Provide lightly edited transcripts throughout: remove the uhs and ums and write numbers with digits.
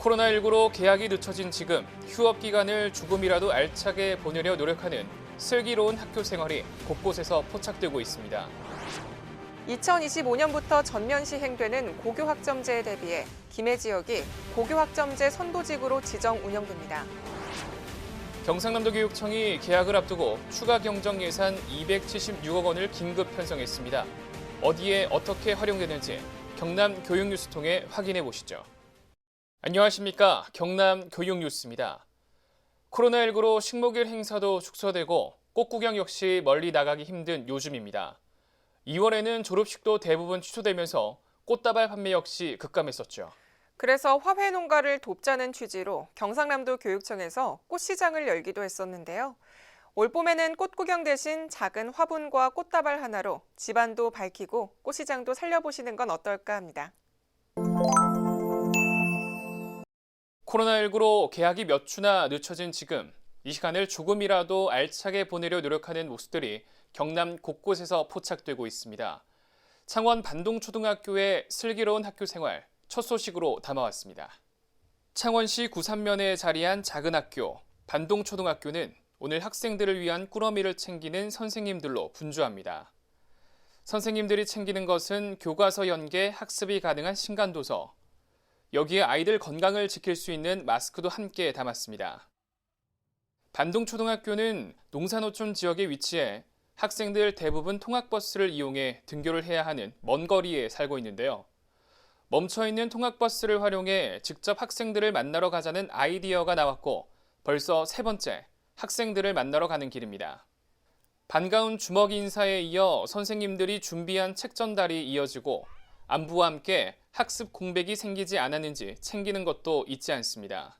코로나19로 개학이 늦춰진 지금 휴업 기간을 조금이라도 알차게 보내려 노력하는 슬기로운 학교 생활이 곳곳에서 포착되고 있습니다. 2025년부터 전면 시행되는 고교학점제에 대비해 김해 지역이 고교학점제 선도직으로 지정 운영됩니다. 경상남도 교육청이 개학을 앞두고 추가 경정 예산 276억 원을 긴급 편성했습니다. 어디에 어떻게 활용되는지 경남 교육뉴스 통해 확인해 보시죠. 안녕하십니까. 경남 교육뉴스입니다. 코로나19로 식목일 행사도 축소되고 꽃구경 역시 멀리 나가기 힘든 요즘입니다. 2월에는 졸업식도 대부분 취소되면서 꽃다발 판매 역시 급감했었죠. 그래서 화훼 농가를 돕자는 취지로 경상남도 교육청에서 꽃시장을 열기도 했었는데요. 올 봄에는 꽃구경 대신 작은 화분과 꽃다발 하나로 집안도 밝히고 꽃시장도 살려보시는 건 어떨까 합니다. 코로나19로 개학이 몇 주나 늦춰진 지금 이 시간을 조금이라도 알차게 보내려 노력하는 모습들이 경남 곳곳에서 포착되고 있습니다. 창원 반동초등학교의 슬기로운 학교 생활 첫 소식으로 담아왔습니다. 창원시 구산면에 자리한 작은 학교 반동초등학교는 오늘 학생들을 위한 꾸러미를 챙기는 선생님들로 분주합니다. 선생님들이 챙기는 것은 교과서 연계 학습이 가능한 신간도서, 여기에 아이들 건강을 지킬 수 있는 마스크도 함께 담았습니다. 반동초등학교는 농사노촌 지역에 위치해 학생들 대부분 통학버스를 이용해 등교를 해야 하는 먼 거리에 살고 있는데요. 멈춰있는 통학버스를 활용해 직접 학생들을 만나러 가자는 아이디어가 나왔고 벌써 세 번째 학생들을 만나러 가는 길입니다. 반가운 주먹 인사에 이어 선생님들이 준비한 책 전달이 이어지고 안부와 함께 학습 공백이 생기지 않았는지 챙기는 것도 잊지 않습니다.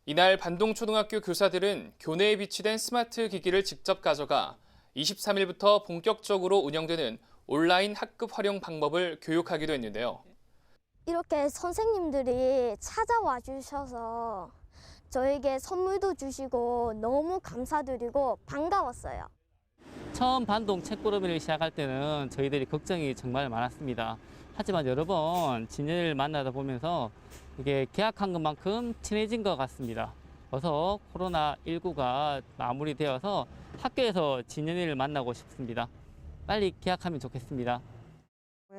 이날 반동초등학교 교사들은 교내에 비치된 스마트 기기를 직접 가져가 23일부터 본격적으로 운영되는 온라인 학급 활용 방법을 교육하기도 했는데요. 이렇게 선생님들이 찾아와 주셔서 저에게 선물도 주시고 너무 감사드리고 반가웠어요. 처음 반동 책꾸러미를 시작할 때는 저희들이 걱정이 정말 많았습니다. 하지만 여러 번 진현이를 만나다 보면서 이게 계약한 것만큼 친해진 것 같습니다. 어서 코로나19가 마무리되어서 학교에서 진현이를 만나고 싶습니다. 빨리 계약하면 좋겠습니다.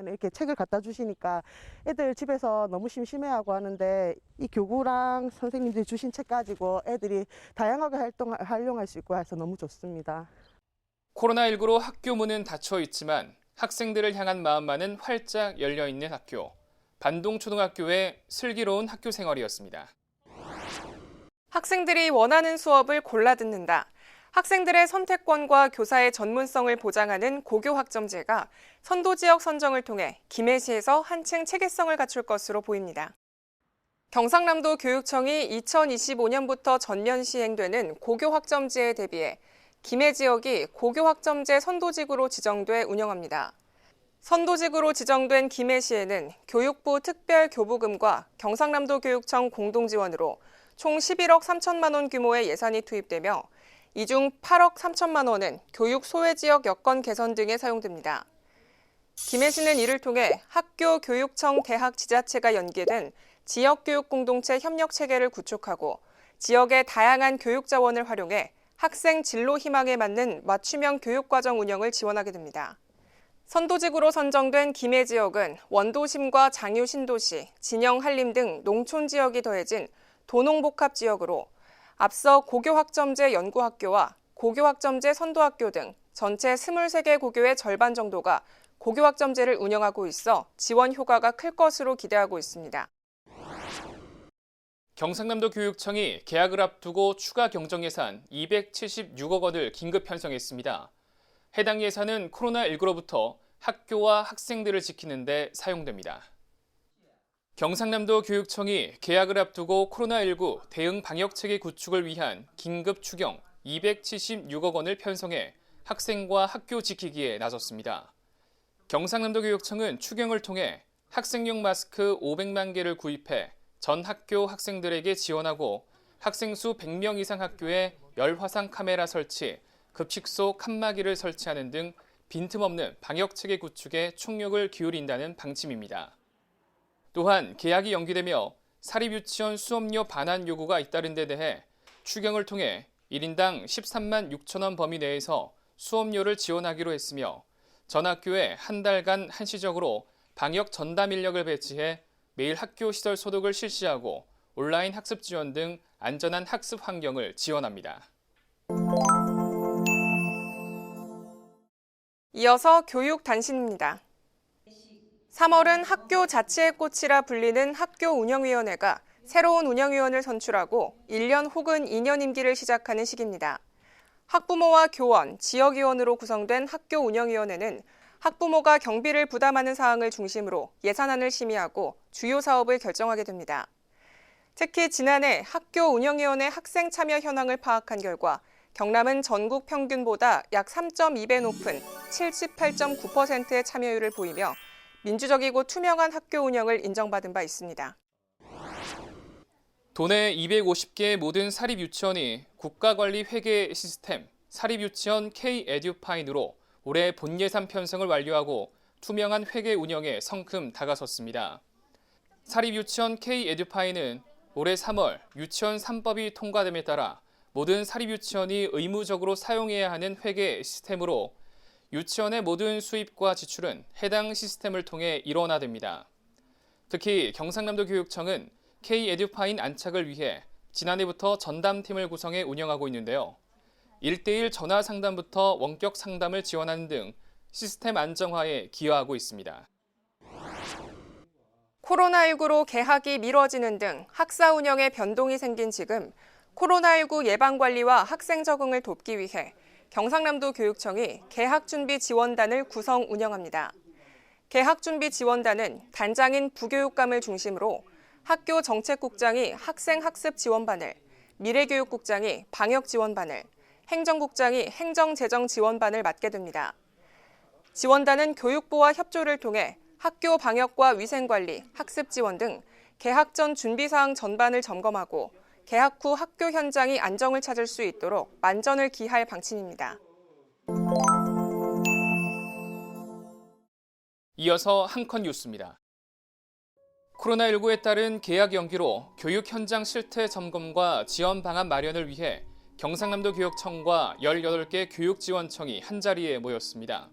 이렇게 책을 갖다 주시니까 애들 집에서 너무 심심해하고 하는데 이 교구랑 선생님들이 주신 책 가지고 애들이 다양하게 활용할 수 있고 해서 너무 좋습니다. 코로나19로 학교 문은 닫혀 있지만 학생들을 향한 마음만은 활짝 열려있는 학교. 반동초등학교의 슬기로운 학교 생활이었습니다. 학생들이 원하는 수업을 골라 듣는다. 학생들의 선택권과 교사의 전문성을 보장하는 고교학점제가 선도지역 선정을 통해 김해시에서 한층 체계성을 갖출 것으로 보입니다. 경상남도 교육청이 2025년부터 전면 시행되는 고교학점제에 대비해 김해 지역이 고교학점제 선도직으로 지정돼 운영합니다. 선도직으로 지정된 김해시에는 교육부 특별교부금과 경상남도 교육청 공동지원으로 총 11억 3천만 원 규모의 예산이 투입되며 이 중 8억 3천만 원은 교육 소외지역 여건 개선 등에 사용됩니다. 김해시는 이를 통해 학교, 교육청, 대학, 지자체가 연계된 지역교육공동체 협력체계를 구축하고 지역의 다양한 교육 자원을 활용해 학생 진로 희망에 맞는 맞춤형 교육과정 운영을 지원하게 됩니다. 선도직으로 선정된 김해 지역은 원도심과 장유 신도시, 진영 한림 등 농촌 지역이 더해진 도농복합 지역으로 앞서 고교학점제 연구학교와 고교학점제 선도학교 등 전체 23개 고교의 절반 정도가 고교학점제를 운영하고 있어 지원 효과가 클 것으로 기대하고 있습니다. 경상남도 교육청이 개학을 앞두고 추가 경정 예산 276억 원을 긴급 편성했습니다. 해당 예산은 코로나19로부터 학교와 학생들을 지키는 데 사용됩니다. 경상남도 교육청이 개학을 앞두고 코로나19 대응 방역체계 구축을 위한 긴급 추경 276억 원을 편성해 학생과 학교 지키기에 나섰습니다. 경상남도 교육청은 추경을 통해 학생용 마스크 500만 개를 구입해 전 학교 학생들에게 지원하고 학생 수 100명 이상 학교에 열화상 카메라 설치, 급식소 칸막이를 설치하는 등 빈틈없는 방역체계 구축에 총력을 기울인다는 방침입니다. 또한 개학이 연기되며 사립유치원 수업료 반환 요구가 잇따른 데 대해 추경을 통해 1인당 13만 6천 원 범위 내에서 수업료를 지원하기로 했으며 전 학교에 한 달간 한시적으로 방역 전담 인력을 배치해 매일 학교 시설 소독을 실시하고 온라인 학습 지원 등 안전한 학습 환경을 지원합니다. 이어서 교육 단신입니다. 3월은 학교 자치의 꽃이라 불리는 학교운영위원회가 새로운 운영위원을 선출하고 1년 혹은 2년 임기를 시작하는 시기입니다. 학부모와 교원, 지역위원으로 구성된 학교운영위원회는 학부모가 경비를 부담하는 사항을 중심으로 예산안을 심의하고 주요 사업을 결정하게 됩니다. 특히 지난해 학교운영위원회 학생 참여 현황을 파악한 결과 경남은 전국 평균보다 약 3.2배 높은 78.9%의 참여율을 보이며 민주적이고 투명한 학교 운영을 인정받은 바 있습니다. 도내 250개의 모든 사립유치원이 국가관리 회계 시스템 사립유치원 K-에듀파인으로 올해 본예산 편성을 완료하고 투명한 회계 운영에 성큼 다가섰습니다. 사립유치원 K-에듀파인은 올해 3월 유치원 3법이 통과됨에 따라 모든 사립유치원이 의무적으로 사용해야 하는 회계 시스템으로 유치원의 모든 수입과 지출은 해당 시스템을 통해 일원화됩니다. 특히 경상남도 교육청은 K-에듀파인 안착을 위해 지난해부터 전담팀을 구성해 운영하고 있는데요. 1:1 전화 상담부터 원격 상담을 지원하는 등 시스템 안정화에 기여하고 있습니다. 코로나19로 개학이 미뤄지는 등 학사 운영에 변동이 생긴 지금 코로나19 예방관리와 학생 적응을 돕기 위해 경상남도 교육청이 개학준비지원단을 구성 운영합니다. 개학준비지원단은 단장인 부교육감을 중심으로 학교 정책국장이 학생학습지원반을, 미래교육국장이 방역지원반을, 행정국장이 행정재정지원반을 맡게 됩니다. 지원단은 교육부와 협조를 통해 학교 방역과 위생관리, 학습지원 등 개학 전 준비사항 전반을 점검하고 개학 후 학교 현장이 안정을 찾을 수 있도록 만전을 기할 방침입니다. 이어서 한컨 뉴스입니다. 코로나19에 따른 개학 연기로 교육 현장 실태 점검과 지원 방안 마련을 위해 경상남도 교육청과 18개 교육지원청이 한자리에 모였습니다.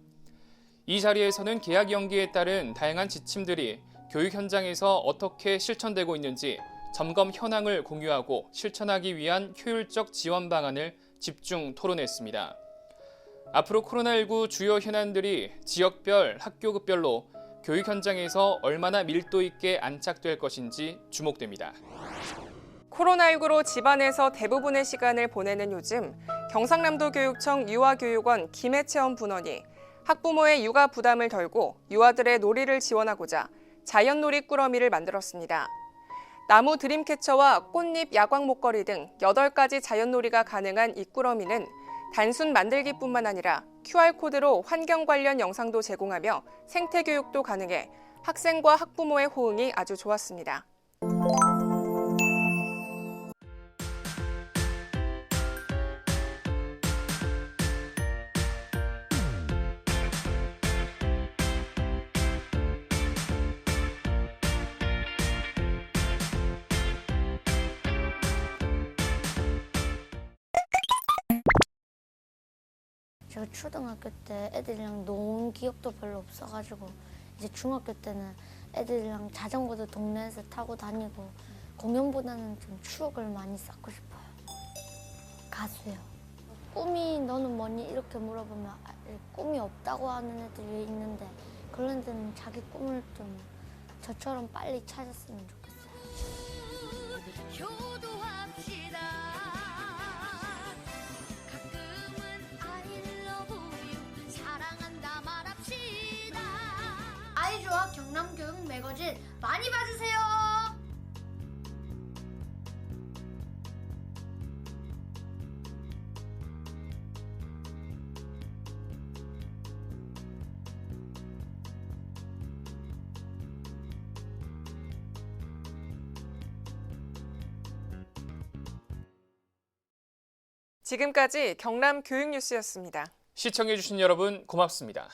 이 자리에서는 개학 연기에 따른 다양한 지침들이 교육 현장에서 어떻게 실천되고 있는지 점검 현황을 공유하고 실천하기 위한 효율적 지원 방안을 집중 토론했습니다. 앞으로 코로나19 주요 현안들이 지역별, 학교급별로 교육 현장에서 얼마나 밀도 있게 안착될 것인지 주목됩니다. 코로나19로 집안에서 대부분의 시간을 보내는 요즘 경상남도 교육청 유아교육원 김혜채원 분원이 학부모의 육아 부담을 덜고 유아들의 놀이를 지원하고자 자연놀이 꾸러미를 만들었습니다. 나무 드림캐쳐와 꽃잎 야광 목걸이 등 8가지 자연놀이가 가능한 이 꾸러미는 단순 만들기뿐만 아니라 QR코드로 환경 관련 영상도 제공하며 생태교육도 가능해 학생과 학부모의 호응이 아주 좋았습니다. 제가 초등학교 때 애들이랑 논 기억도 별로 없어가지고 이제 중학교 때는 애들이랑 자전거도 동네에서 타고 다니고 공연보다는 좀 추억을 많이 쌓고 싶어요. 가수요. 꿈이 너는 뭐니? 이렇게 물어보면 꿈이 없다고 하는 애들이 있는데 그런 애들은 자기 꿈을 좀 저처럼 빨리 찾았으면 좋겠어요. 효도합시다. 아이즈와 경남교육 매거진 많이 봐주세요. 지금까지 경남 교육뉴스였습니다. 시청해주신 여러분 고맙습니다.